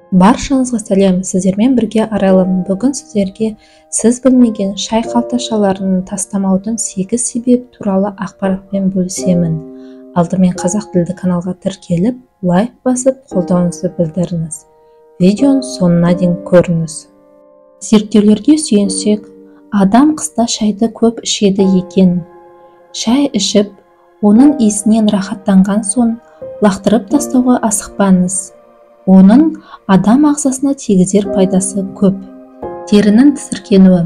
Баршаңызға сәлем, сіздермен бірге арайлымын. Бүгін сіздерге сіз білмеген шай қалташаларын тастамаудың 8 себеп туралы ақпаратпен бөлісемін. Алдымен қазақ тілді каналға тіркеліп, лайк басып, қолдауыңызды білдіріңіз. Видеоның соңына дейін көріңіз. Зерттеулерге сүйенсек, адам қыста шайды көп ішеді екен. Шай ішіп, оның иісінен рахаттанған соң, лақтырып тастауға асықпаңыз. Оның адам ағзасына тигізер пайдасы көп. Терінің тітіркенуі.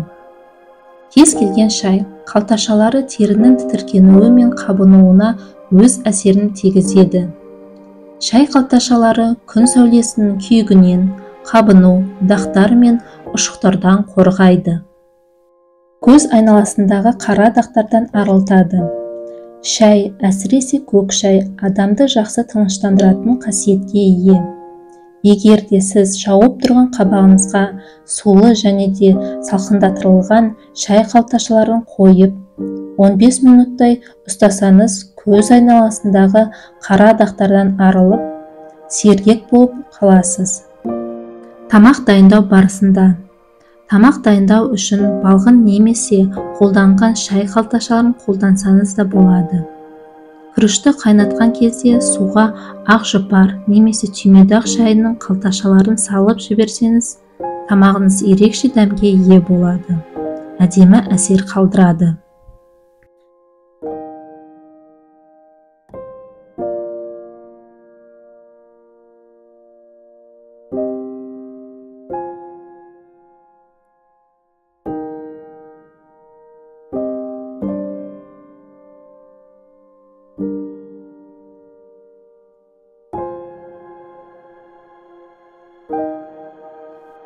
Кез келген шай қалташалары терінің тітіркенуі мен қабынуына өз әсерін тигізеді. Шай қалташалары күн сәулесінің күйігінен, қабыну, дақтар мен ұшықтардан қорғайды. Көз айналасындағы қара дақтардан арылтады. Шай, әсіресе көк шай, адамды жақсы тыныштандыратын қасиетке ие. Егер де сіз жауып тұрған қабағыңызға сулы және де салқындатылған шай қалташаларын қойып, 15 минуттай ұстасаңыз, көз айналасындағы қара дақтардан арылып, сергек болып қаласыз. Тамақ дайындау барысында. Тамақ дайындау үшін балғын немесе қолданған шай қалташаларын қолдансаңыз да болады. Күрішті қайнатқан кезде суға ақ жұпар немесе түймедақ шайының қалташаларын салып жіберсеңіз, тамағыңыз ерекше дәмге ие болады. Әдемі әсер қалдырады.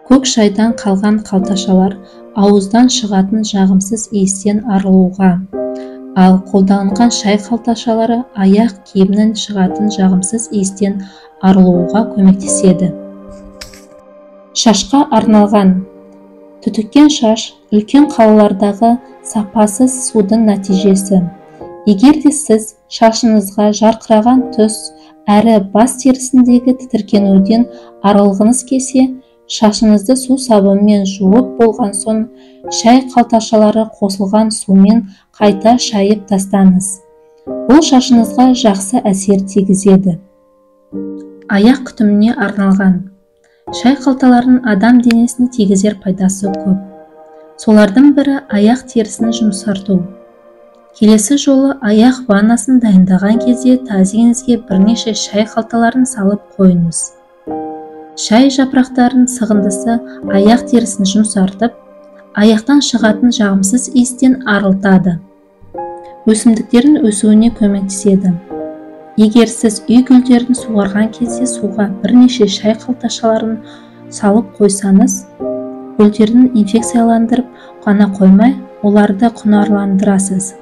Көк шайдан қалған қалташалар ауыздан шығатын жағымсыз иістен арылуға, ал қолданылған шай қалташалары аяқ киімнен шығатын жағымсыз иістен арылуға көмектеседі. Шашқа арналған. Түтіккен шаш үлкен қалалардағы сапасыз судың нәтижесі. Егер де сіз шашыңызға жарқыраған түс әрі бас терісіндегі тітіркенуден арылғыңыз келсе, шашыңызды су сабынмен жуып болған соң, шай қалташалары қосылған сумен қайта шайып тастаңыз. Бұл шашыңызға жақсы әсер тигізеді. Аяқ күтіміне арналған. Шай қалталарының адам денесіне тигізер пайдасы көп. Солардың бірі аяқ терісін жұмсарту. Келесі жолы аяқ ваннасын дайындаған кезде тазеңізге бірнеше шай қалталарын салып қойыңыз. Шай жапырақтарының сығындысы аяқ терісін жұмсартып, аяқтан шығатын жағымсыз иістен арылтады. Өсімдіктердің өсуіне көмектеседі. Егер сіз үй гүлдерін суарған кезде суға бірнеше шай қалташаларын салып қойсаңыз, гүлдерін инфекцияландырып қана қоймай, оларды құнарландырасыз.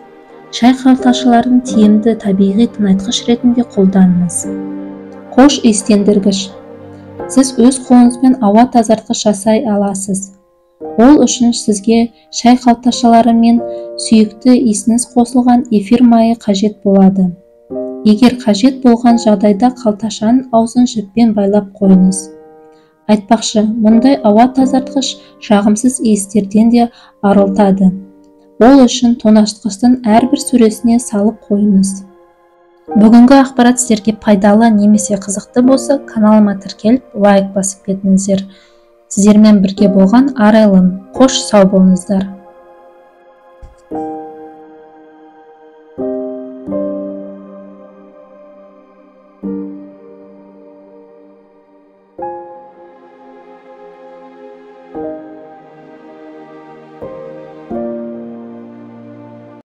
Шай қалташаларын тиімді табиғи тыңайтқыш ретінде қолданыңыз. Қош иістендіргіш. Сіз өз қолыңызбен ауа тазартқыш жасай аласыз. Ол үшін сізге шай қалташалары мен сүйікті иісіңіз қосылған эфир майы қажет болады. Егер қажет болған жағдайда қалташаның аузын жіппен байлап қойыңыз. Айтпақшы, мұндай ауа тазартқыш жағымсыз иістерден де арылтады. Ол үшін тоңазытқыштың әрбір сөресіне салып қойыңыз. Бүгінгі ақпарат сіздерге пайдалы немесе қызықты болса, каналыма тіркеліп, лайк басып кетіңіздер. Сіздермен бірге болған арайлым. Қош сау болыңыздар.